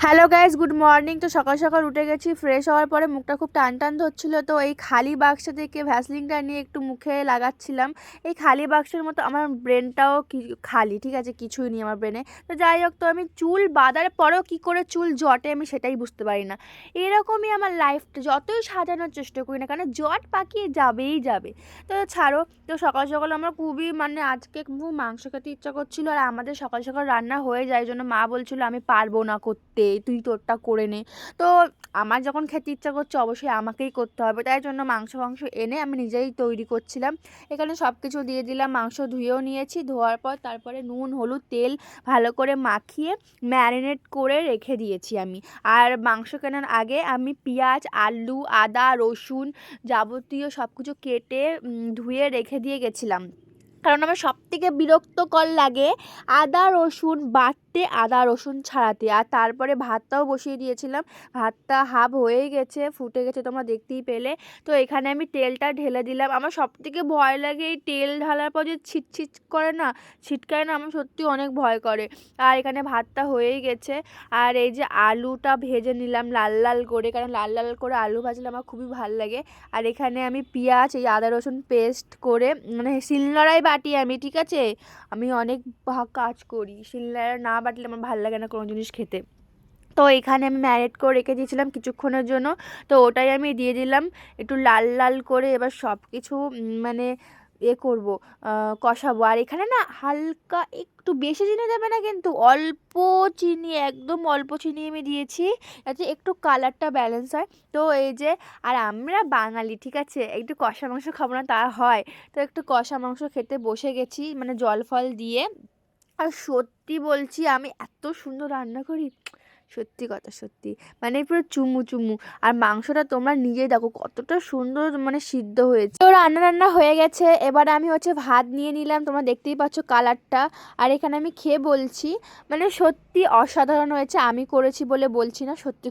Hello guys, good morning. তো সকাল সকাল উঠে গেছি, ফ্রেশ হওয়ার পরে মুখটা খুব টান টান ধরছিল। তো এই খালি বাক্সা থেকে ভ্যাসলিনটা নিয়ে একটু মুখে লাগাচ্ছিলাম। এই খালি বাক্সের মতো আমার ব্রেনটাও খালি, ঠিক আছে, কিছুই নেই আমার ব্রেনে। তো যাই হোক, তো আমি চুল বাঁধার পরেও কী করে চুল জটে আমি সেটাই বুঝতে পারি না। এরকমই আমার লাইফটা, যতই সাজানোর চেষ্টা করি না কারণ জট পাকিয়ে যাবেই যাবে। তো ছাড়ো। তো সকাল সকাল আমার খুবই আজকে খুব মাংস খেতে ইচ্ছা করছিল, আর আমাদের সকাল সকাল রান্না হয়ে যায়, এই জন্য মা বলছিল আমি পারবো না করতে, তুই তোরটা করে নে। তো আমার যখন খেতে ইচ্ছা করছে অবশ্যই আমাকেই করতে হবে, তাই জন্য মাংস এনে আমি নিজেই তৈরি করছিলাম। এখানে সব কিছু দিয়ে দিলাম, মাংস ধুয়েও নিয়েছি, ধোয়ার পর তারপরে নুন হলুদ তেল ভালো করে মাখিয়ে ম্যারিনেট করে রেখে দিয়েছি আমি। আর মাংস কেনার আগে আমি পেঁয়াজ আলু আদা রসুন যাবতীয় সব কিছু কেটে ধুয়ে রেখে দিয়ে গেছিলাম, কারণ আমার সবথেকে বিরক্তকর লাগে আদা রসুন বাটতে, আদা রসুন ছাড়াতে। আর তারপরে ভাতটাও বসিয়ে দিয়েছিলাম, ভাতটা হাফ হয়ে গেছে, ফুটে গেছে, তোমরা দেখতেই পেলে। তো এখানে আমি তেলটা ঢেলে দিলাম। আমার সবথেকে ভয় লাগে এই তেল ঢালার পর যে ছিটছিট করে না, ছিটকায় না, আমার সত্যি অনেক ভয় করে। আর এখানে ভাতটা হয়েই গেছে। আর এই যে আলুটা ভেজে নিলাম লাল লাল করে, কারণ লাল লাল করে আলু ভাজলে আমার খুবই ভালো লাগে। আর এখানে আমি পেঁয়াজ এই আদা রসুন পেস্ট করে শিলনোড়ায় বাটি আমি, ঠিক আছে, আমি অনেক কাজ করি, শিলনোড়ায় না বাটলে আমার ভালো লাগে না কোনো জিনিস খেতে। তো এখানে আমি ম্যারিনেট করে রেখে দিয়েছিলাম কিছুক্ষণের জন্য, তো ওটাই আমি দিয়ে দিলাম একটু লাল লাল করে। এবার সব কিছু করব, কষাবো। আর এখানে না হালকা একটু বেশি চিনি দেবে না, কিন্তু অল্প চিনি, একদম অল্প চিনি আমি দিয়েছি, যাতে একটু কালারটা ব্যালেন্স হয়। তো এই যে, আর আমরা বাঙালি, ঠিক আছে, একটু কষা মাংস খাবো না তা হয়? তো একটু কষা মাংস খেতে বসে গেছি, জল ফল দিয়ে। আর সত্যি বলছি, আমি এত সুন্দর রান্না করি, সত্যি কথা সত্যি, পুরো চুমু চুমু। আর মাংসটা তোমরা নিজেই দেখো কতটা সুন্দর সিদ্ধ হয়েছে। তো রান্না রান্না হয়ে গেছে, এবার আমি ভাত নিয়ে নিলাম, তোমরা দেখতেই পাচ্ছ কালারটা। আর এখানে আমি খেয়ে বলছি, সত্যি অসাধারণ হয়েছে, আমি করেছি বলে বলছি না, সত্যি